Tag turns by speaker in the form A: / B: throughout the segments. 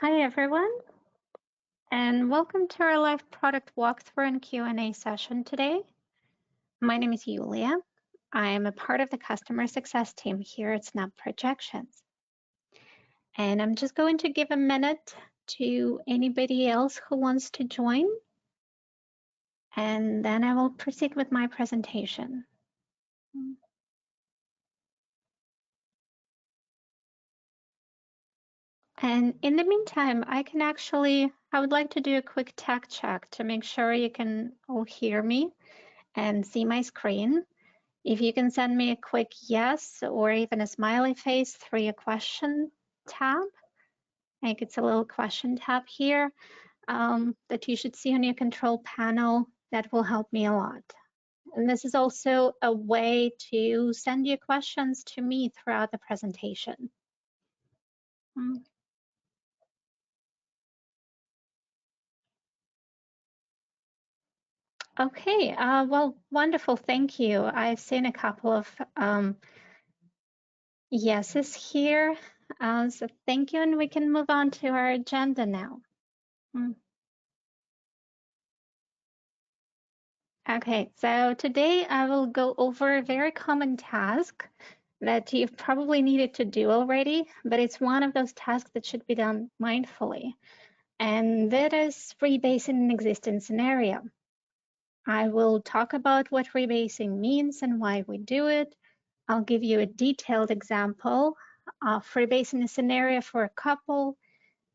A: Hi everyone, and welcome to our live product walkthrough and Q&A session today. My name is Julia. I am a part of the customer success team here at Snap Projections. And I'm just going to give a minute to anybody else who wants to join, and then I will proceed with my presentation. And in the meantime, I would like to do a quick tech check to make sure you can all hear me and see my screen. If you can send me a quick yes or even a smiley face through your question tab, I think it's a little question tab here that you should see on your control panel, that will help me a lot. And this is also a way to send your questions to me throughout the presentation. Okay, well, wonderful, thank you. I've seen a couple of yeses here, so thank you, and we can move on to our agenda now. Okay, so today I will go over a very common task that you've probably needed to do already, but it's one of those tasks that should be done mindfully, and that is rebasing an existing scenario. I will talk about what rebasing means and why we do it. I'll give you a detailed example of rebasing a scenario for a couple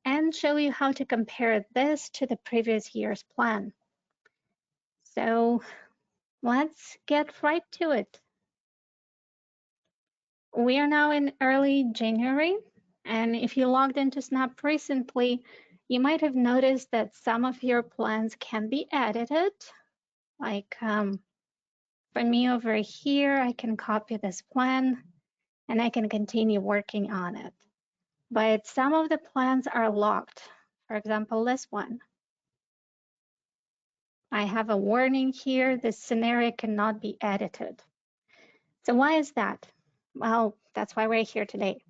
A: and show you how to compare this to the previous year's plan. So let's get right to it. We are now in early January, and if you logged into Snap recently, you might have noticed that some of your plans can be edited. Like for me over here, I can copy this plan and I can continue working on it. But some of the plans are locked. For example, this one. I have a warning here, this scenario cannot be edited. So why is that? Well, that's why we're here today.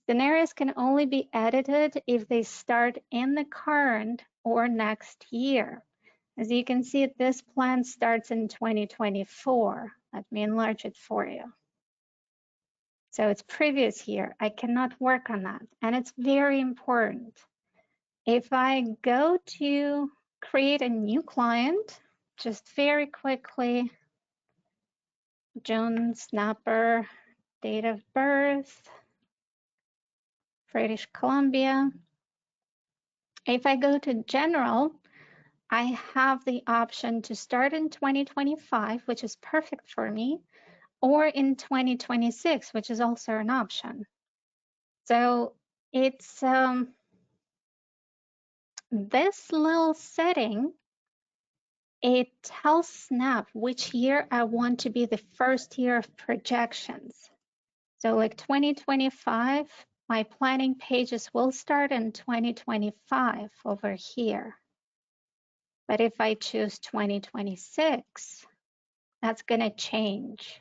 A: Scenarios can only be edited if they start in the current or next year. As you can see, this plan starts in 2024. Let me enlarge it for you. So it's previous year. I cannot work on that. And it's very important. If I go to create a new client, just very quickly, Joan Snapper, date of birth, British Columbia. If I go to general, I have the option to start in 2025, which is perfect for me, or in 2026, which is also an option. So it's this little setting, it tells Snap which year I want to be the first year of projections. So like 2025, my planning pages will start in 2025 over here. But if I choose 2026, that's going to change.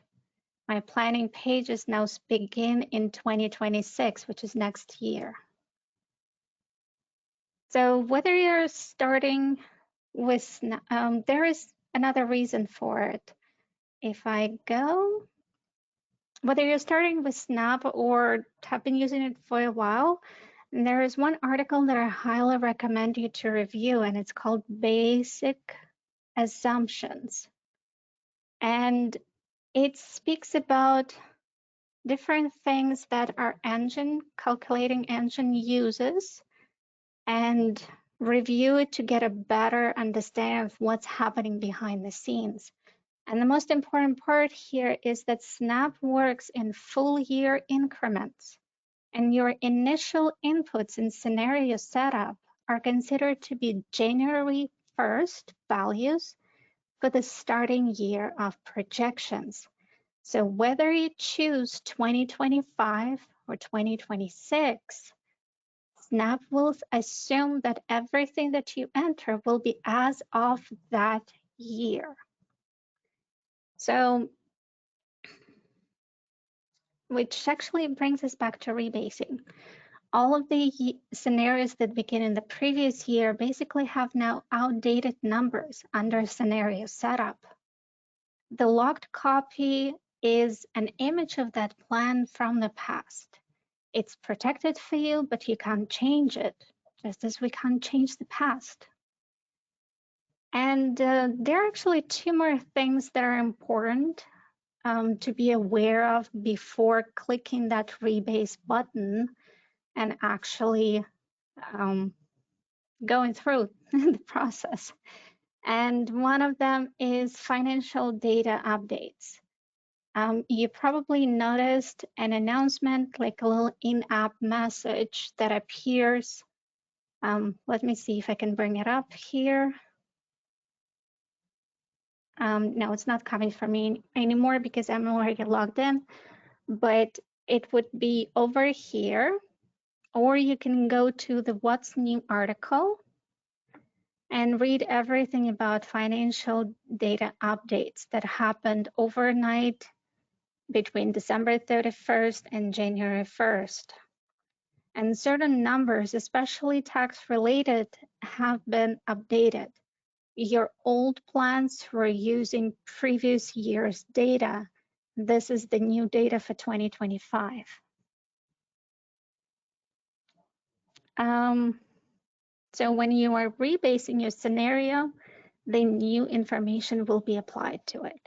A: My planning pages now begin in 2026, which is next year. So whether you're starting with, there is another reason for it. If I go, whether you're starting with Snap or have been using it for a while, there is one article that I highly recommend you to review, and it's called Basic Assumptions. And it speaks about different things that our calculating engine uses, and review it to get a better understanding of what's happening behind the scenes. And the most important part here is that Snap works in full year increments, and your initial inputs in scenario setup are considered to be January 1st values for the starting year of projections. So whether you choose 2025 or 2026, Snap will assume that everything that you enter will be as of that year. So, which actually brings us back to rebasing. all of the scenarios that begin in the previous year basically have now outdated numbers under scenario setup. The locked copy is an image of that plan from the past. It's protected for you, but you can't change it, just as we can't change the past. And there are actually two more things that are important to be aware of before clicking that rebase button and actually going through the process. And one of them is financial data updates. You probably noticed an announcement, like a little in-app message that appears. Let me see if I can bring it up here. No, it's not coming from me anymore because I'm already logged in, but it would be over here, or you can go to the What's New article and read everything about financial data updates that happened overnight between December 31st and January 1st. And certain numbers, especially tax related, have been updated. Your old plans were using previous year's data. This is the new data for 2025. So when you are rebasing your scenario, the new information will be applied to it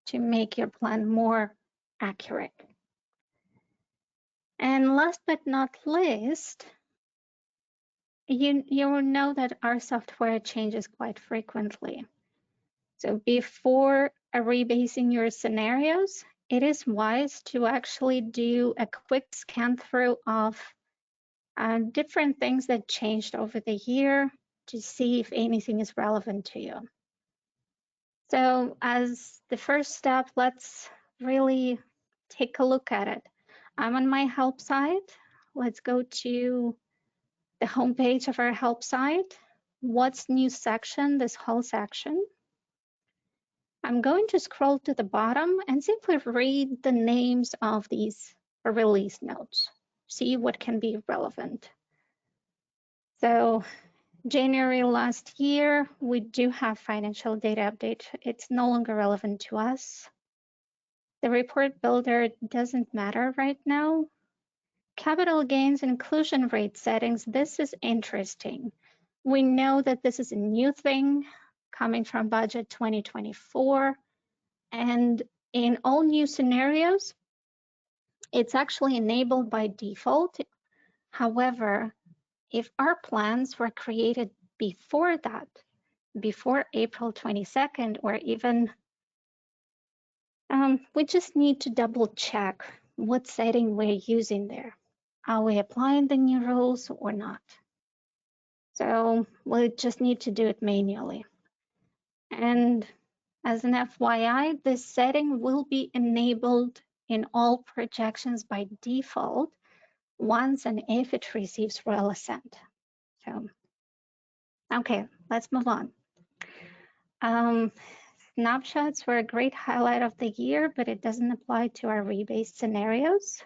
A: to make your plan more accurate. And last but not least, you will know that our software changes quite frequently. So before rebasing your scenarios, it is wise to actually do a quick scan through of different things that changed over the year to see if anything is relevant to you. So as the first step, let's really take a look at it. I'm on my help site. Let's go to the homepage of our help site. What's new section, this whole section. I'm going to scroll to the bottom and simply read the names of these release notes, see what can be relevant. So January last year, we do have financial data update. It's no longer relevant to us. The report builder doesn't matter right now. Capital gains inclusion rate settings, this is interesting. We know that this is a new thing coming from budget 2024. And in all new scenarios, it's actually enabled by default. However, if our plans were created before that, before April 22nd, or even, we just need to double check what setting we're using there. Are we applying the new rules or not? So we'll just need to do it manually. And as an FYI, this setting will be enabled in all projections by default once and if it receives royal assent. So, okay, let's move on. Snapshots were a great highlight of the year, but it doesn't apply to our rebased scenarios.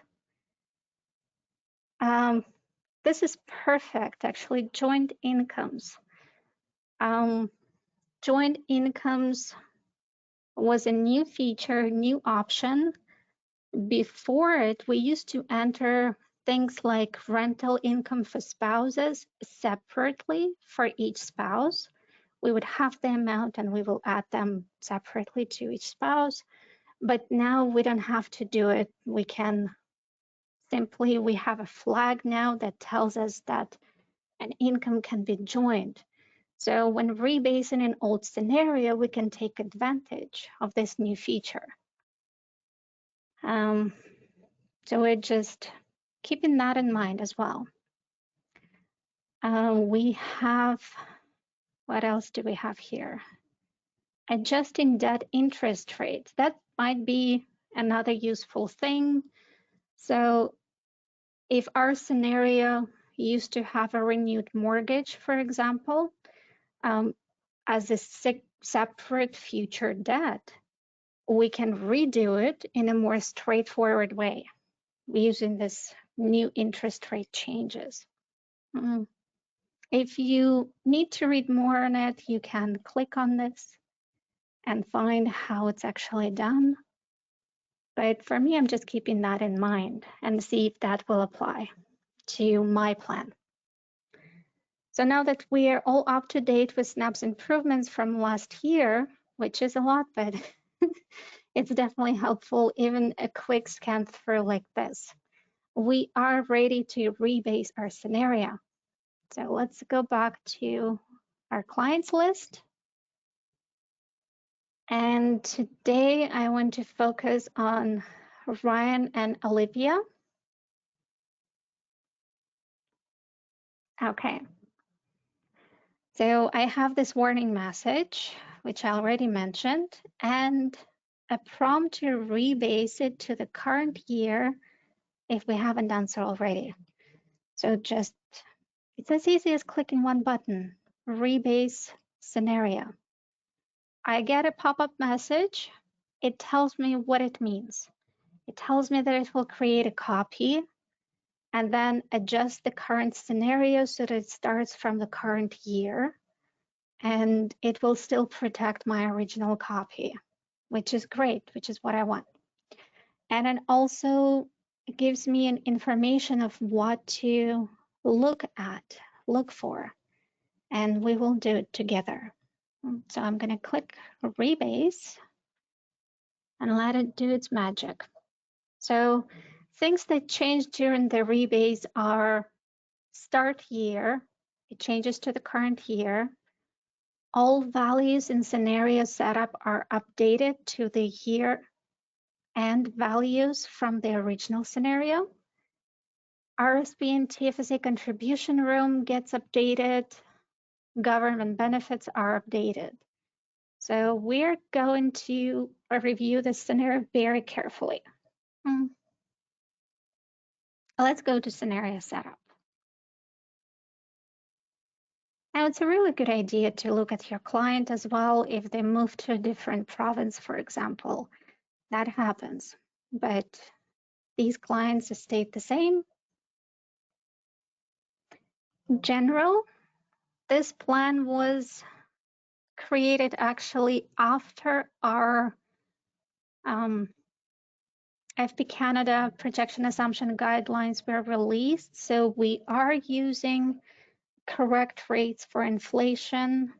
A: This is perfect, actually, joint incomes. Joint incomes was a new feature, new option. Before it, we used to enter things like rental income for spouses separately for each spouse. We would have the amount and we will add them separately to each spouse. But now we don't have to do it. We can simply, we have a flag now that tells us that an income can be joined. So when rebasing an old scenario, we can take advantage of this new feature. So we're just keeping that in mind as well. We have, what else do we have here? Adjusting debt interest rates. That might be another useful thing. So if our scenario used to have a renewed mortgage, for example, as a separate future debt, we can redo it in a more straightforward way using this new interest rate changes. Mm. If you need to read more on it, you can click on this and find how it's actually done. But for me, I'm just keeping that in mind and see if that will apply to my plan. So now that we are all up to date with Snap's improvements from last year, which is a lot, but it's definitely helpful, even a quick scan through like this. We are ready to rebase our scenario. So let's go back to our clients list. And today I want to focus on Ryan and Olivia. Okay. So I have this warning message, which I already mentioned, and a prompt to rebase it to the current year if we haven't done so already. So just, it's as easy as clicking one button, rebase scenario. I get a pop-up message. It tells me what it means. It tells me that it will create a copy and then adjust the current scenario so that it starts from the current year, and it will still protect my original copy, which is great, which is what I want. And it also gives me an information of what to look at, look for, and we will do it together. So I'm going to click rebase and let it do its magic. So things that change during the rebase are start year, it changes to the current year. All values in scenario setup are updated to the year and values from the original scenario. RSP and TFSA contribution room gets updated. Government benefits are updated. So we're going to review this scenario very carefully. Let's go to scenario setup. Now, it's a really good idea to look at your client as well if they move to a different province, for example. That happens, but these clients stayed the same. In general, this plan was created actually after our FP Canada projection assumption guidelines were released. So we are using correct rates for inflation,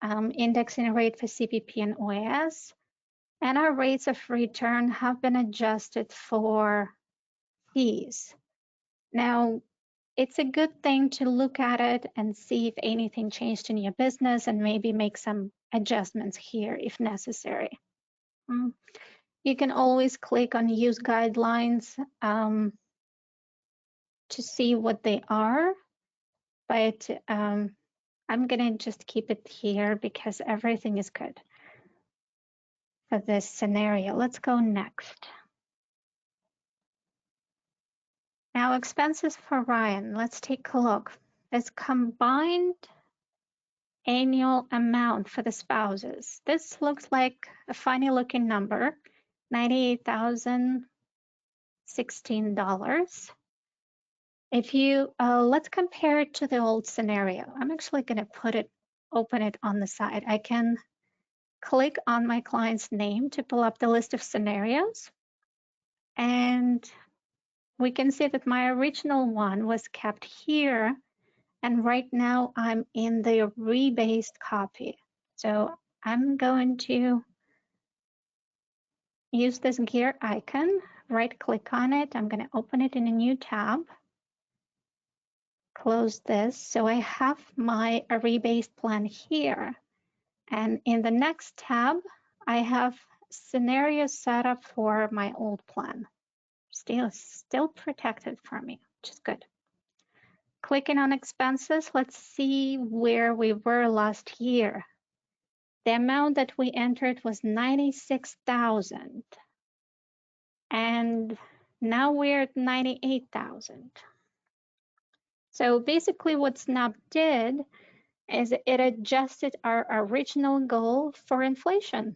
A: indexing rate for CPP and OAS, and our rates of return have been adjusted for fees. Now, it's a good thing to look at it and see if anything changed in your business and maybe make some adjustments here if necessary. You can always click on use guidelines to see what they are, but I'm gonna just keep it here because everything is good for this scenario. Let's go next. Now expenses for Ryan, let's take a look. This combined annual amount for the spouses. This looks like a funny looking number, $98,016. If you, let's compare it to the old scenario. I'm actually gonna open it on the side. I can click on my client's name to pull up the list of scenarios. And we can see that my original one was kept here. And right now I'm in the rebased copy. So I'm going to use this gear icon, right click on it. I'm going to open it in a new tab, close this. So I have my rebased plan here. And in the next tab, I have scenario set up for my old plan. Still protected for me, which is good. Clicking on expenses, let's see where we were last year. The amount that we entered was 96,000. And now we're at 98,000. So basically what Snap did is it adjusted our original goal for inflation.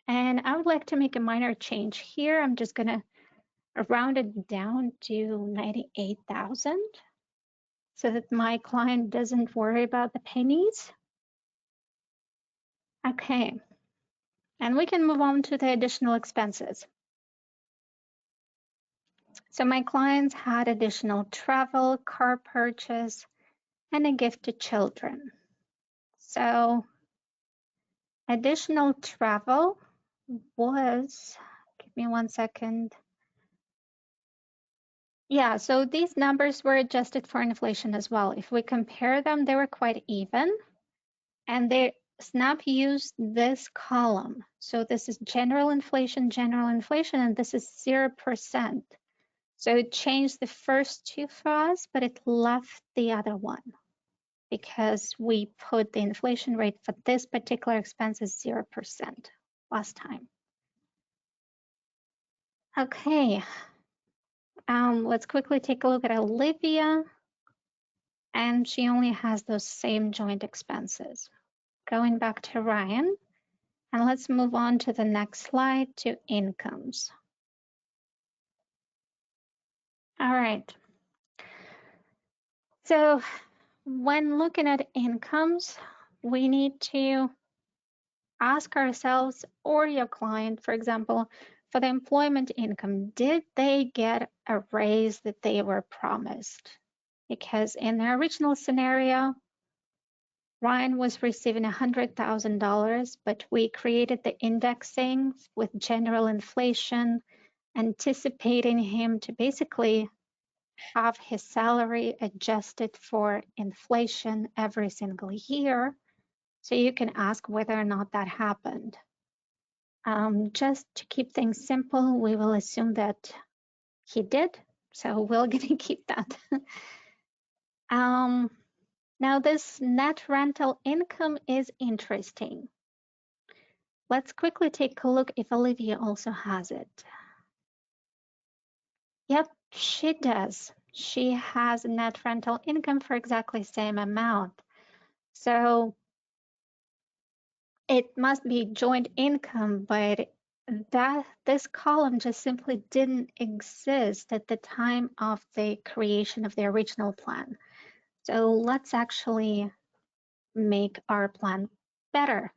A: And I would like to make a minor change here. I'm just gonna rounded down to 98,000 so that my client doesn't worry about the pennies. Okay, and we can move on to the additional expenses. So my clients had additional travel, car purchase, and a gift to children. So additional travel was, give me 1 second. Yeah, so these numbers were adjusted for inflation as well. If we compare them, they were quite even. And SNAP used this column. So this is general inflation, and this is 0%. So it changed the first two for us, but it left the other one because we put the inflation rate for this particular expense as 0% last time. Okay, let's quickly take a look at Olivia. And she only has those same joint expenses. Going back to Ryan, and let's move on to the next slide to incomes. All right. So when looking at incomes, we need to ask ourselves or your client, for example, for the employment income, did they get a raise that they were promised? Because in the original scenario, Ryan was receiving $100,000, but we created the indexing with general inflation, anticipating him to basically have his salary adjusted for inflation every single year. So you can ask whether or not that happened. Just to keep things simple, we will assume that he did. So we're going to keep that. Now this net rental income is interesting. Let's quickly take a look if Olivia also has it. Yep, she does. She has net rental income for exactly the same amount. So it must be joint income, but this column just simply didn't exist at the time of the creation of the original plan. So let's actually make our plan better.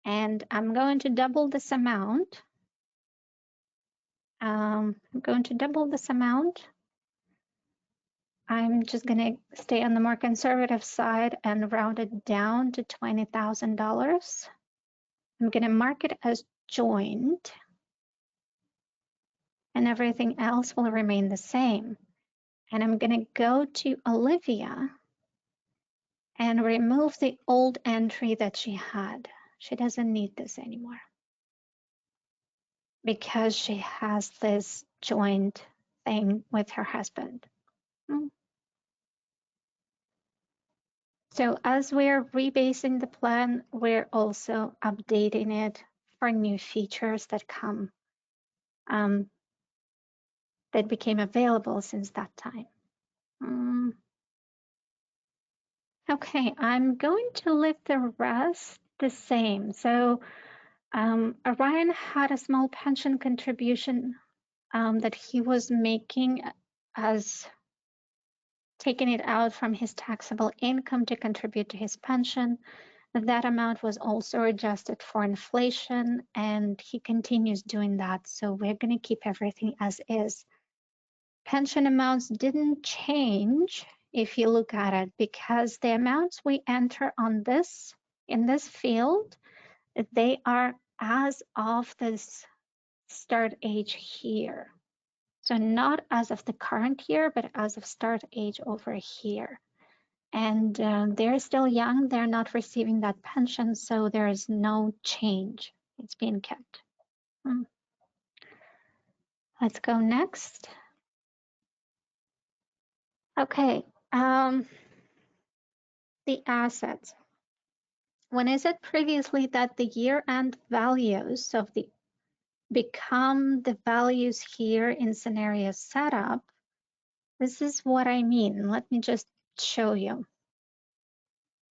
A: And I'm going to double this amount. I'm going to double this amount. I'm just going to stay on the more conservative side and round it down to $20,000. I'm going to mark it as joint, and everything else will remain the same. And I'm going to go to Olivia and remove the old entry that she had. She doesn't need this anymore because she has this joint thing with her husband. So as we're rebasing the plan, we're also updating it for new features that that became available since that time. Okay, I'm going to leave the rest the same. So Orion had a small pension contribution that he was making as taking it out from his taxable income to contribute to his pension. That amount was also adjusted for inflation, and he continues doing that. So we're going to keep everything as is. Pension amounts didn't change if you look at it, because the amounts we enter on this in this field, they are as of this start age here. So not as of the current year, but as of start age over here. And they're still young, they're not receiving that pension, so there is no change. It's being kept. Let's go next. Okay, the assets. When I said previously that the year-end values of the become the values here in scenario setup, this is what I mean. Let me just show you.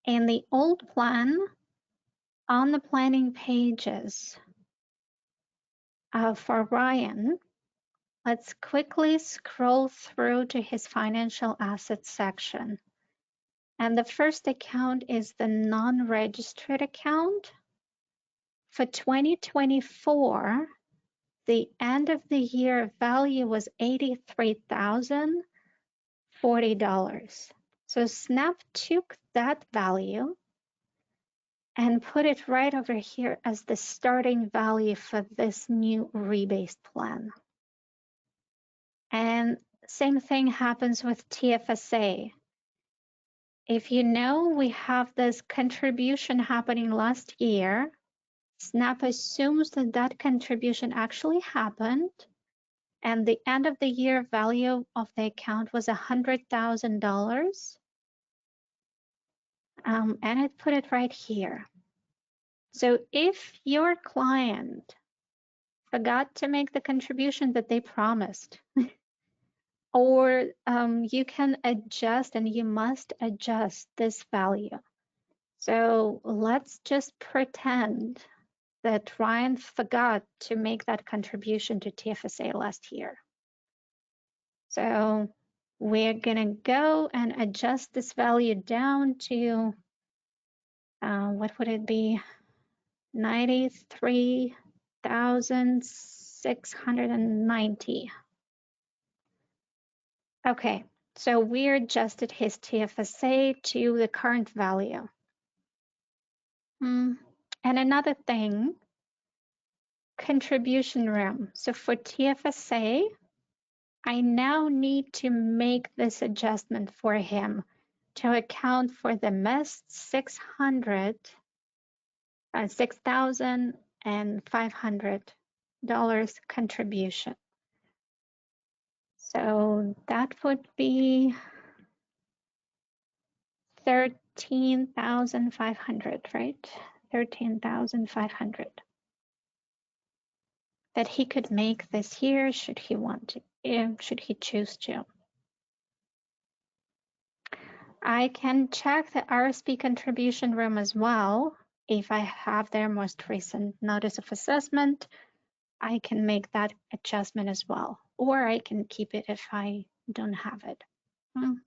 A: In the old plan, on the planning pages for Ryan, Let's quickly scroll through to his financial assets section. And the first account is the non-registered account. For 2024, the end of the year value was $83,040. So Snap took that value and put it right over here as the starting value for this new rebased plan. And same thing happens with TFSA. If you know we have this contribution happening last year, Snap assumes that that contribution actually happened, and the end of the year value of the account was $100,000, and it put it right here. So if your client forgot to make the contribution that they promised, or you can adjust and you must adjust this value. So let's just pretend that Ryan forgot to make that contribution to TFSA last year. So we're gonna go and adjust this value down to, what would it be? 93,690. Okay, so we adjusted his TFSA to the current value. And another thing, contribution room. So for TFSA, I now need to make this adjustment for him to account for the missed $6,500 contribution. So that would be 13,500, right? 13,500 that he could make this year should he want to, should he choose to. I can check the RSP contribution room as well. If I have their most recent notice of assessment, I can make that adjustment as well, or I can keep it if I don't have it. All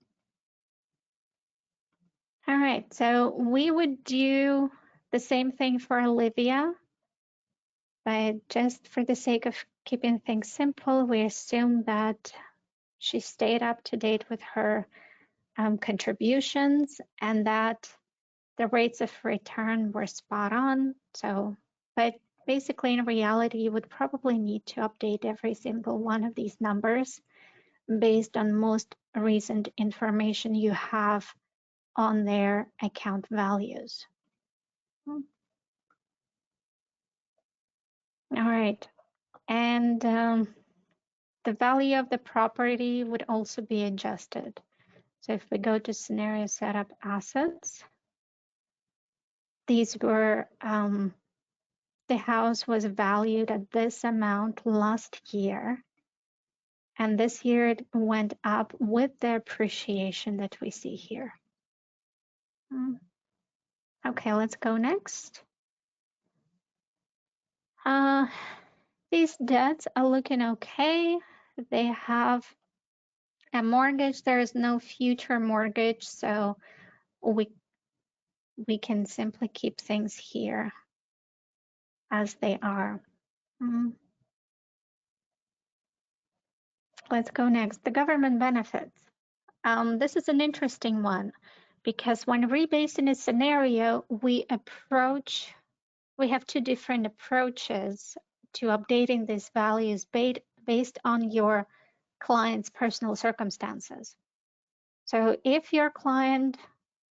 A: right, so we would do the same thing for Olivia, but just for the sake of keeping things simple, we assume that she stayed up to date with her contributions and that the rates of return were spot on. So, but basically in reality, you would probably need to update every single one of these numbers based on most recent information you have on their account values. All right, and the value of the property would also be adjusted. So if we go to scenario setup assets, these were, the house was valued at this amount last year. And this year it went up with the appreciation that we see here. Okay, let's go next. These debts are looking okay. They have a mortgage. There is no future mortgage, so we can simply keep things here as they are. Let's go next. The government benefits. This is an interesting one because when rebasing a scenario, we have two different approaches to updating these values based on your client's personal circumstances. So if your client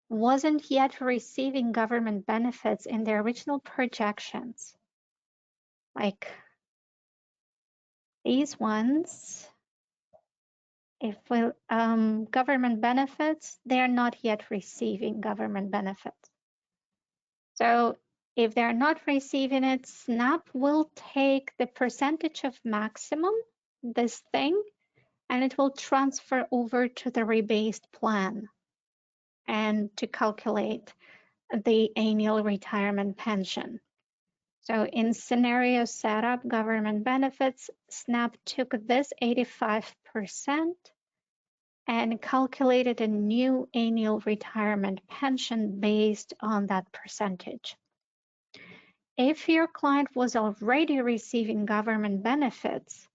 A: wasn't yet receiving government benefits in their original projections, like these ones, if government benefits, they're not yet receiving government benefits. So if they're not receiving it, SNAP will take the percentage of maximum, this thing, and it will transfer over to the rebased plan and to calculate the annual retirement pension. So in scenario setup, government benefits, SNAP took this 85% and calculated a new annual retirement pension based on that percentage. If your client was already receiving government benefits,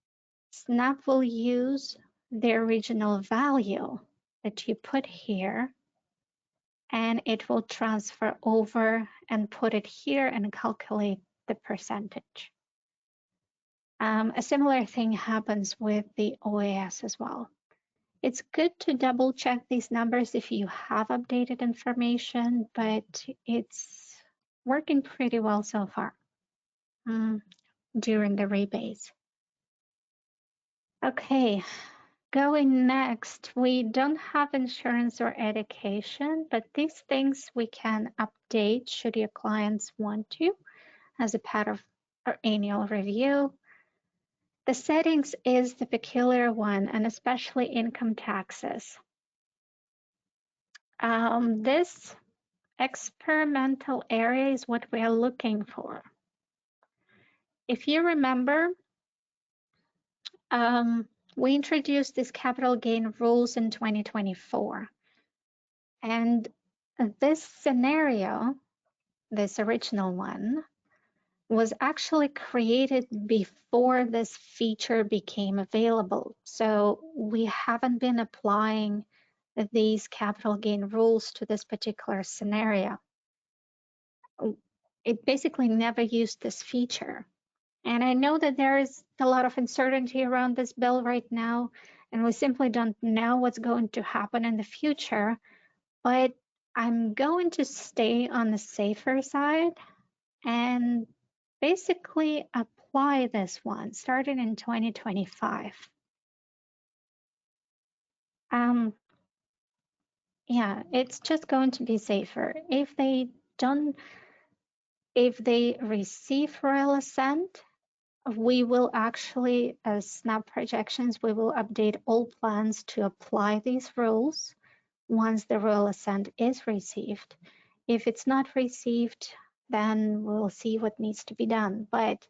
A: SNAP will use the original value that you put here, and it will transfer over and put it here and calculate the percentage. A similar thing happens with the OAS as well. It's good to double check these numbers if you have updated information, but it's working pretty well so far during the rebase. Okay, going next, we don't have insurance or education, but these things we can update should your clients want to as a part of our annual review. The settings is the peculiar one, and especially income taxes. This experimental area is what we are looking for. If you remember, we introduced these capital gain rules in 2024. And this scenario, this original one, was actually created before this feature became available. So we haven't been applying these capital gain rules to this particular scenario. It basically never used this feature. And I know that there is a lot of uncertainty around this bill right now, and we simply don't know what's going to happen in the future, but I'm going to stay on the safer side and basically apply this one starting in 2025. Yeah, it's just going to be safer. If they receive royal assent, we will actually, as SNAP projections, we will update all plans to apply these rules once the royal assent is received. If it's not received, then we'll see what needs to be done. But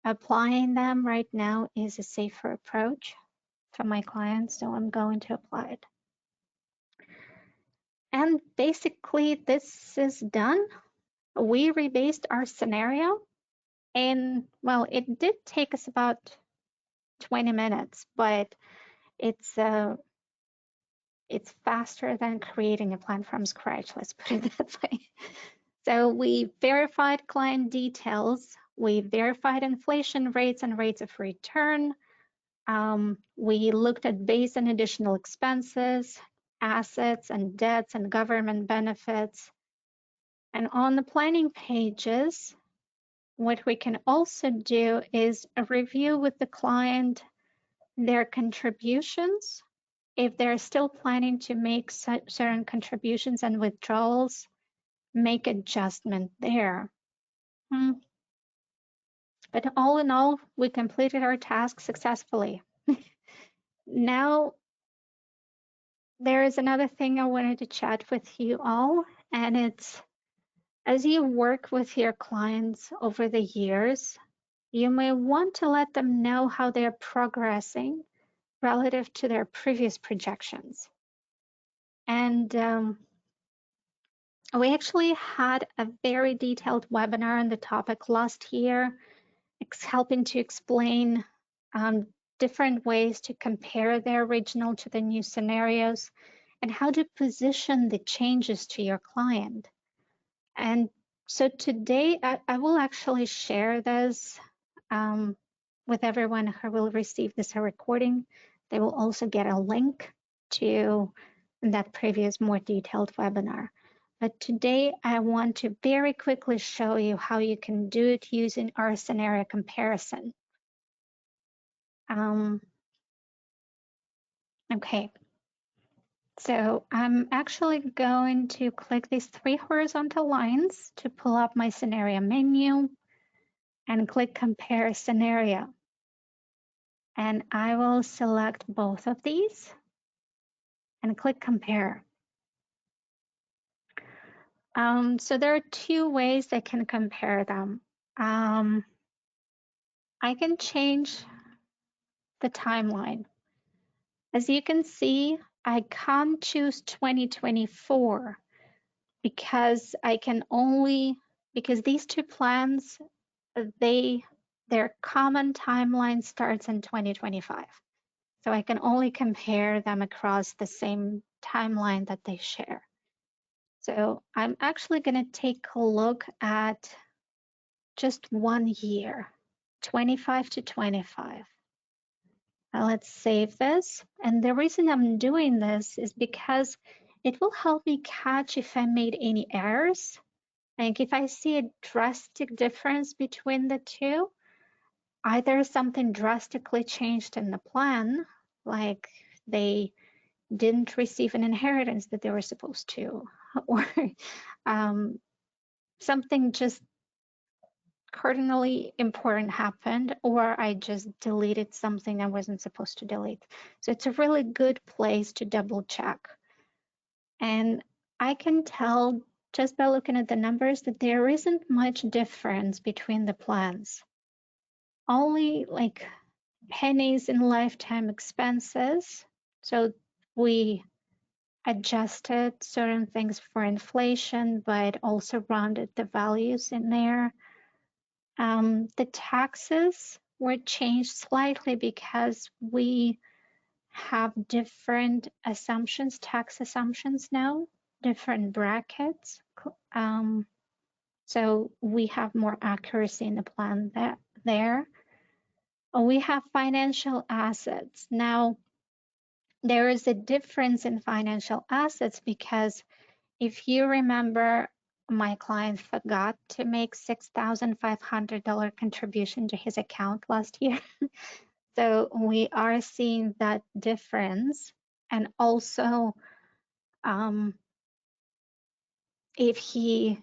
A: applying them right now is a safer approach for my clients, so I'm going to apply it. And basically, this is done. We rebased our scenario, and well, it did take us about 20 minutes, but it's faster than creating a plan from scratch, let's put it that way. So we verified client details, we verified inflation rates and rates of return. We looked at base and additional expenses, assets and debts and government benefits. And on the planning pages, what we can also do is a review with the client their contributions. If they're still planning to make certain contributions and withdrawals, make adjustment there. But all in all, we completed our task successfully. Now, there is another thing I wanted to chat with you all, and it's as you work with your clients over the years, you may want to let them know how they're progressing relative to their previous projections. And we actually had a very detailed webinar on the topic last year, helping to explain different ways to compare the original to the new scenarios and how to position the changes to your client. And so today I will actually share this with everyone who will receive this recording. They will also get a link to that previous more detailed webinar. But today I want to very quickly show you how you can do it using our scenario comparison. Okay, so I'm actually going to click these three horizontal lines to pull up my scenario menu and click compare scenario. And I will select both of these and click compare. So there are two ways I can compare them. I can change the timeline. As you can see, I can't choose 2024 because I can only, because these two plans, they, their common timeline starts in 2025. So I can only compare them across the same timeline that they share. So I'm actually going to take a look at just 1 year, 25 to 25. Now let's save this. And the reason I'm doing this is because it will help me catch if I made any errors. Like if I see a drastic difference between the two, either something drastically changed in the plan, like they didn't receive an inheritance that they were supposed to, or um, something just cardinally important happened, or I just deleted something I wasn't supposed to delete. So it's a really good place to double check. And I can tell just by looking at the numbers that there isn't much difference between the plans. Only like pennies in lifetime expenses. So we adjusted certain things for inflation, but also rounded the values in there. The taxes were changed slightly because we have different assumptions, tax assumptions now, different brackets. Um, so we have more accuracy in the plan there. We have financial assets. Now, there is a difference in financial assets because if you remember, my client forgot to make $6,500 contribution to his account last year. So we are seeing that difference. And also, if he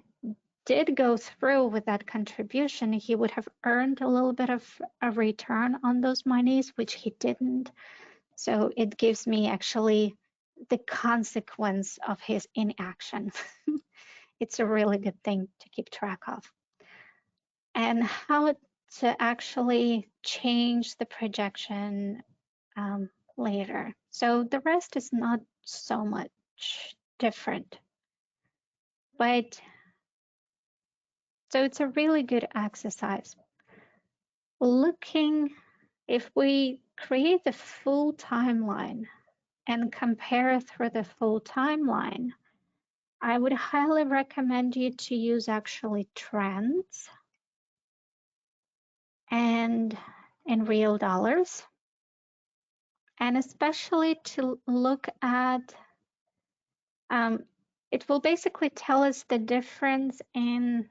A: did go through with that contribution, he would have earned a little bit of a return on those monies, which he didn't. So it gives me actually the consequence of his inaction. It's a really good thing to keep track of. And how to actually change the projection later. So the rest is not so much different. But so it's a really good exercise. Looking, if we create the full timeline and compare through the full timeline, I would highly recommend you to use actually trends and in real dollars, and especially to look at, it will basically tell us the difference in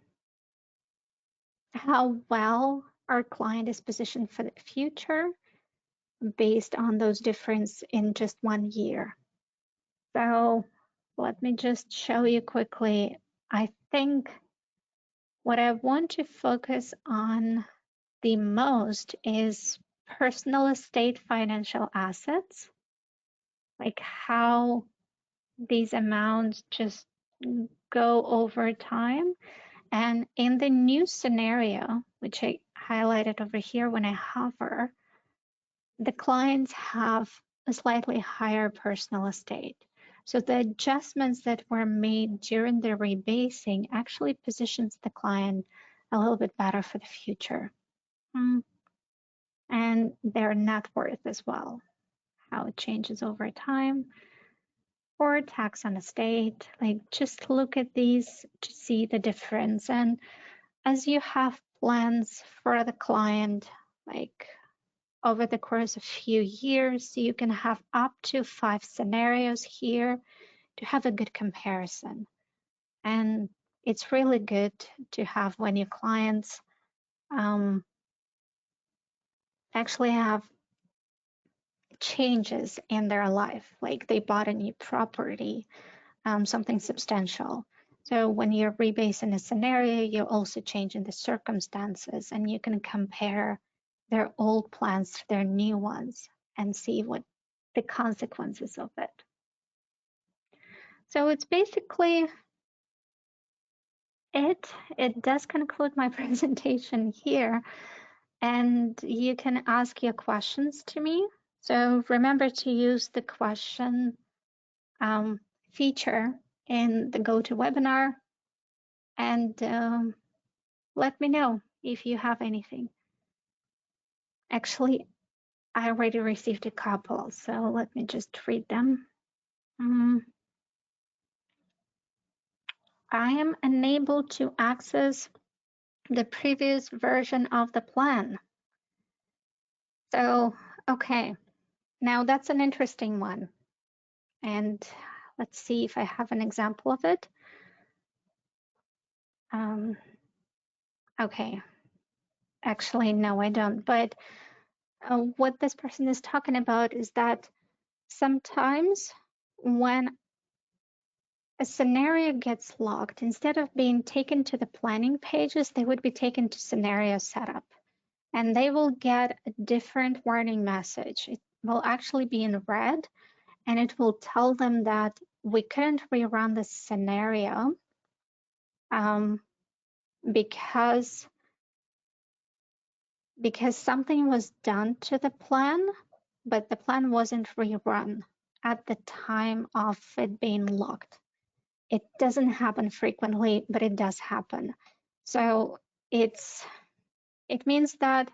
A: how well our client is positioned for the future based on those difference in just 1 year. So let me just show you quickly. I think what I want to focus on the most is personal estate financial assets, like how these amounts just go over time. And in the new scenario, which I highlighted over here when I hover, the clients have a slightly higher personal estate. So the adjustments that were made during the rebasing actually positions the client a little bit better for the future. And their net worth as well, how it changes over time, or tax on estate. Like just look at these to see the difference. And as you have plans for the client, like over the course of a few years, you can have up to 5 scenarios here to have a good comparison. And it's really good to have when your clients actually have changes in their life, like they bought a new property, something substantial. So when you're rebasing a scenario, you're also changing the circumstances, and you can compare their old plans to their new ones and see what the consequences of it. So it's basically it does conclude my presentation here, and you can ask your questions to me. So remember to use the question feature in the GoToWebinar, and let me know if you have anything. Actually, I already received a couple, so let me just read them. I am unable to access the previous version of the plan. So, okay, now that's an interesting one. And let's see if I have an example of it. Okay, actually, no, I don't. But what this person is talking about is that sometimes when a scenario gets locked, instead of being taken to the planning pages, they would be taken to scenario setup. And they will get a different warning message. It will actually be in red, and it will tell them that we couldn't rerun the scenario because something was done to the plan, but the plan wasn't rerun at the time of it being locked. It doesn't happen frequently, but it does happen. So it means that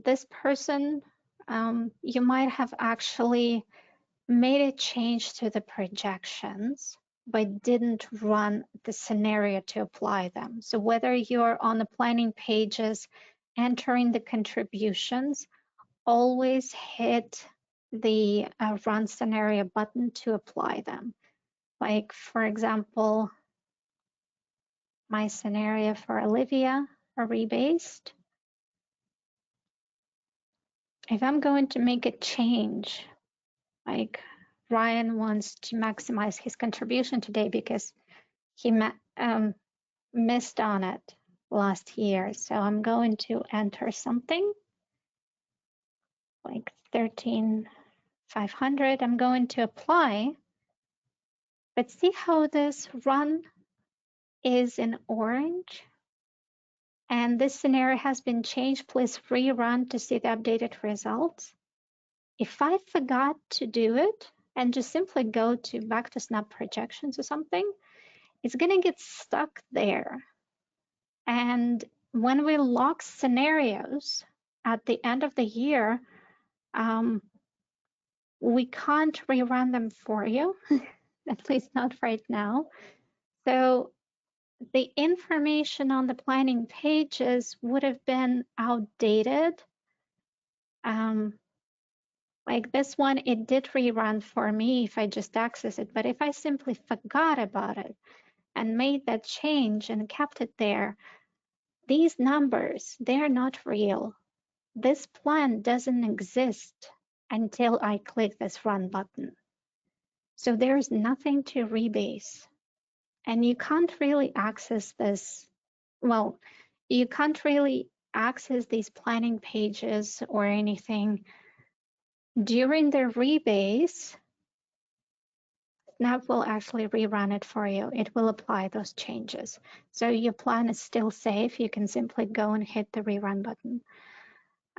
A: this person, you might have actually made a change to the projections, but didn't run the scenario to apply them. So whether you're on the planning pages, entering the contributions, always hit the run scenario button to apply them. Like, for example, my scenario for Olivia, a rebased. If I'm going to make a change, like Ryan wants to maximize his contribution today because he missed on it last year. So I'm going to enter something like 13,500. I'm going to apply, but see how this run is in orange? And this scenario has been changed. Please rerun to see the updated results. If I forgot to do it and just simply go to back to snap projections or something, it's going to get stuck there. And when we lock scenarios at the end of the year, we can't rerun them for you, at least not right now. So the information on the planning pages would have been outdated. Like this one, it did rerun for me if I just access it, but if I simply forgot about it and made that change and kept it there, these numbers, they're not real. This plan doesn't exist until I click this run button. So there's nothing to rebase. And you can't really access this. Well, you can't really access these planning pages or anything during the rebase. Snap will actually rerun it for you. It will apply those changes. So your plan is still safe. You can simply go and hit the rerun button,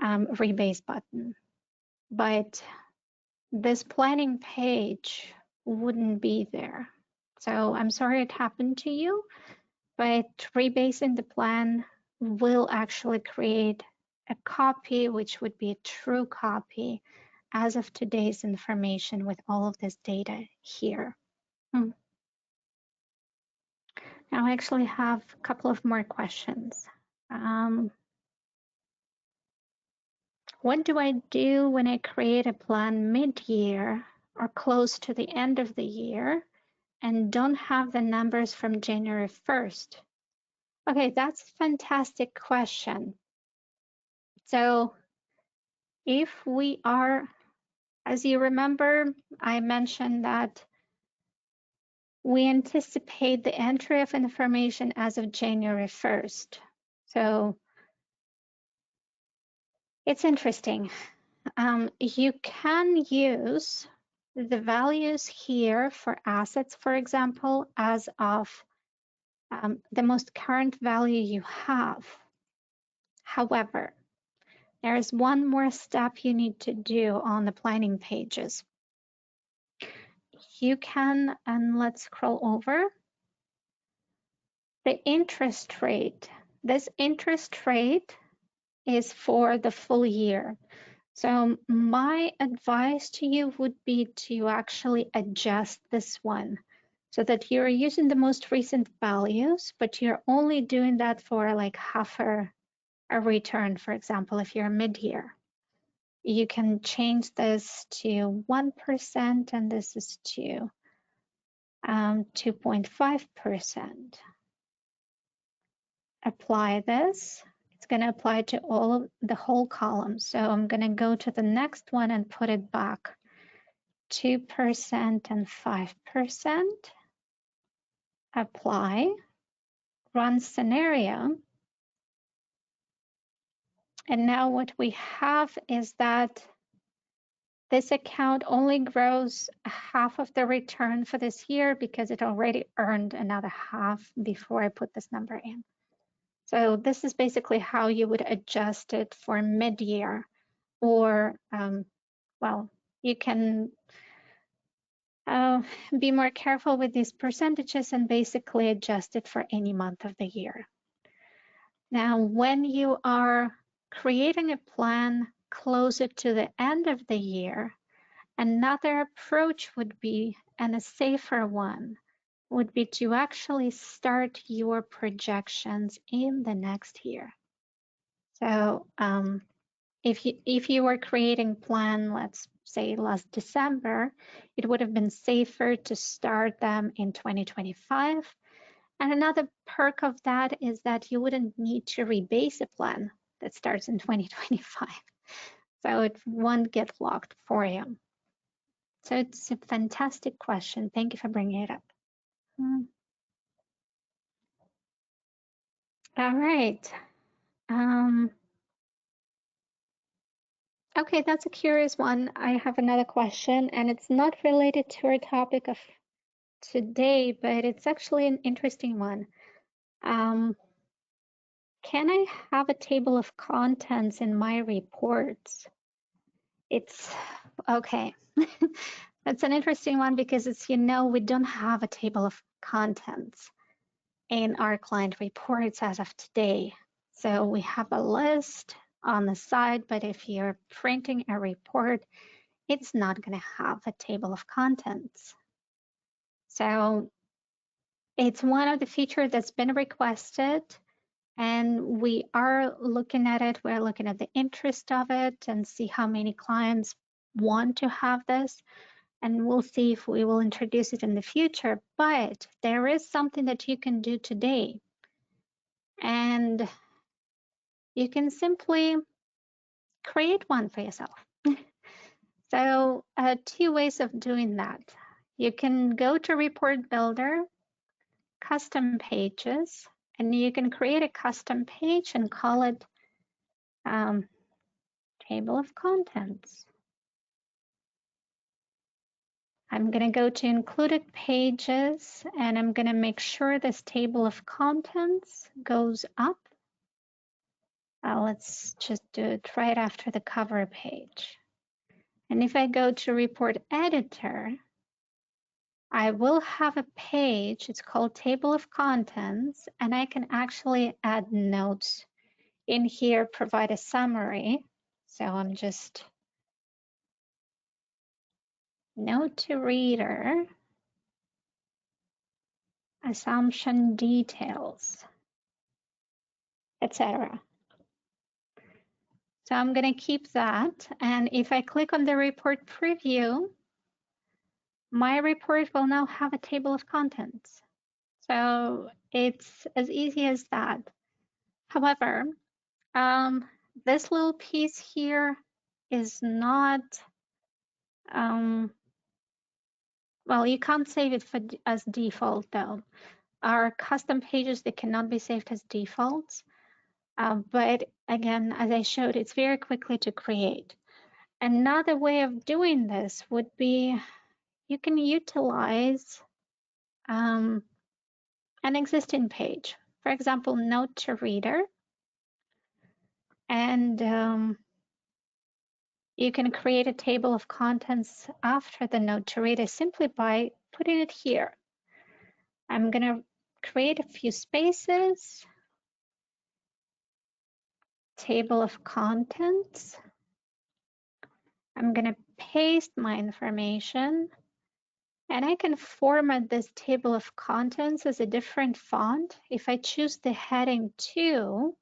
A: rebase button. But this planning page wouldn't be there. So I'm sorry it happened to you, but rebasing the plan will actually create a copy, which would be a true copy as of today's information with all of this data here. Now I actually have a couple of more questions. What do I do when I create a plan mid-year or close to the end of the year and don't have the numbers from January 1st? Okay, that's a fantastic question. So if we are, as you remember, I mentioned that we anticipate the entry of information as of January 1st. So it's interesting. You can use the values here for assets, for example, as of the most current value you have. However, there is one more step you need to do on the planning pages. You can, and let's scroll over, the interest rate. This interest rate is for the full year. So my advice to you would be to actually adjust this one so that you're using the most recent values, but you're only doing that for like half a return. For example, if you're mid-year, you can change this to 1% and this is to 2.5%. Apply this. It's going to apply to all of the whole column. So I'm going to go to the next one and put it back 2% and 5%. Apply, run scenario. And now what we have is that this account only grows half of the return for this year because it already earned another half before I put this number in. So this is basically how you would adjust it for mid-year, or well, you can be more careful with these percentages and basically adjust it for any month of the year. Now, when you are creating a plan closer to the end of the year, another approach would be, and a safer one, would be to actually start your projections in the next year. So if you were creating plan, let's say last December, it would have been safer to start them in 2025. And another perk of that is that you wouldn't need to rebase a plan that starts in 2025. So it won't get locked for you. So it's a fantastic question. Thank you for bringing it up. All right. Okay, that's a curious one. I have another question, and it's not related to our topic of today, but it's actually an interesting one. Can I have a table of contents in my reports? It's okay. That's an interesting one because it's, we don't have a table of contents in our client reports as of today. So we have a list on the side, but if you're printing a report, it's not going to have a table of contents. So it's one of the features that's been requested, and we are looking at it. We're looking at the interest of it and see how many clients want to have this. And we'll see if we will introduce it in the future. But there is something that you can do today. And you can simply create one for yourself. So 2 ways of doing that. You can go to Report Builder, Custom Pages, and you can create a custom page and call it Table of Contents. I'm going to go to Included Pages, and I'm going to make sure this Table of Contents goes up. Let's just do it right after the cover page. And if I go to Report Editor, I will have a page. It's called Table of Contents, and I can actually add notes in here, provide a summary. So I'm just note to reader, assumption details, etc. So I'm going to keep that. And if I click on the report preview, my report will now have a table of contents. So it's as easy as that. However, this little piece here is not, well, you can't save it as default though. Our custom pages, they cannot be saved as defaults. But again, as I showed, it's very quickly to create. Another way of doing this would be you can utilize an existing page. For example, note to reader. And you can create a table of contents after the note to reader simply by putting it here. I'm going to create a few spaces, table of contents. I'm going to paste my information, and I can format this table of contents as a different font. If I choose the heading 2,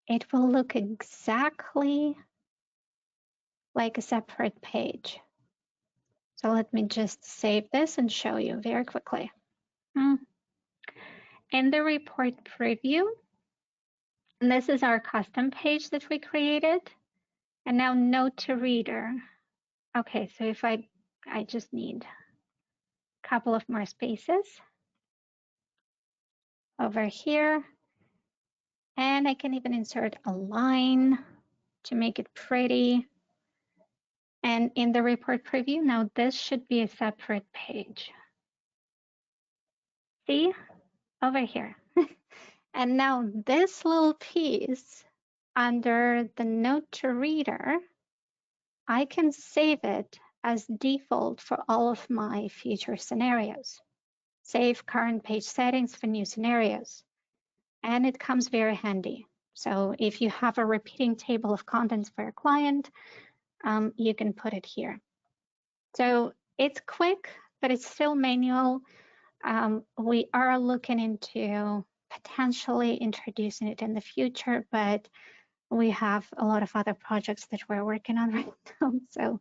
A: it will look exactly like a separate page. So let me just save this and show you very quickly. In the report preview, and this is our custom page that we created. And now note to reader. Okay, so if I just need a couple of more spaces over here. And I can even insert a line to make it pretty. And in the report preview, now this should be a separate page. See, over here. And now this little piece under the note to reader, I can save it as default for all of my future scenarios. Save current page settings for new scenarios. And it comes very handy. So if you have a repeating table of contents for your client, you can put it here. So it's quick, but it's still manual. We are looking into potentially introducing it in the future, but we have a lot of other projects that we're working on right now. So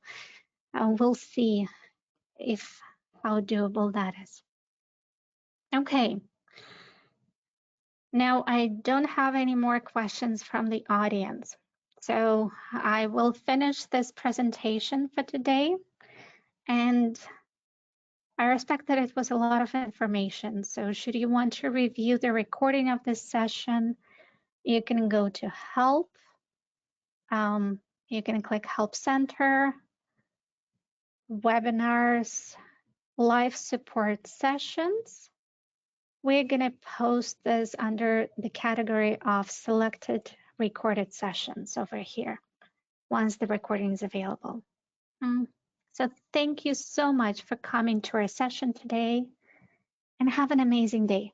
A: we'll see how doable that is. Okay. Now I don't have any more questions from the audience. So I will finish this presentation for today. And I respect that it was a lot of information. So should you want to review the recording of this session, you can go to Help. You can click Help Center, Webinars, Live Support Sessions. We're going to post this under the category of selected recorded sessions over here once the recording is available. So thank you so much for coming to our session today, and have an amazing day.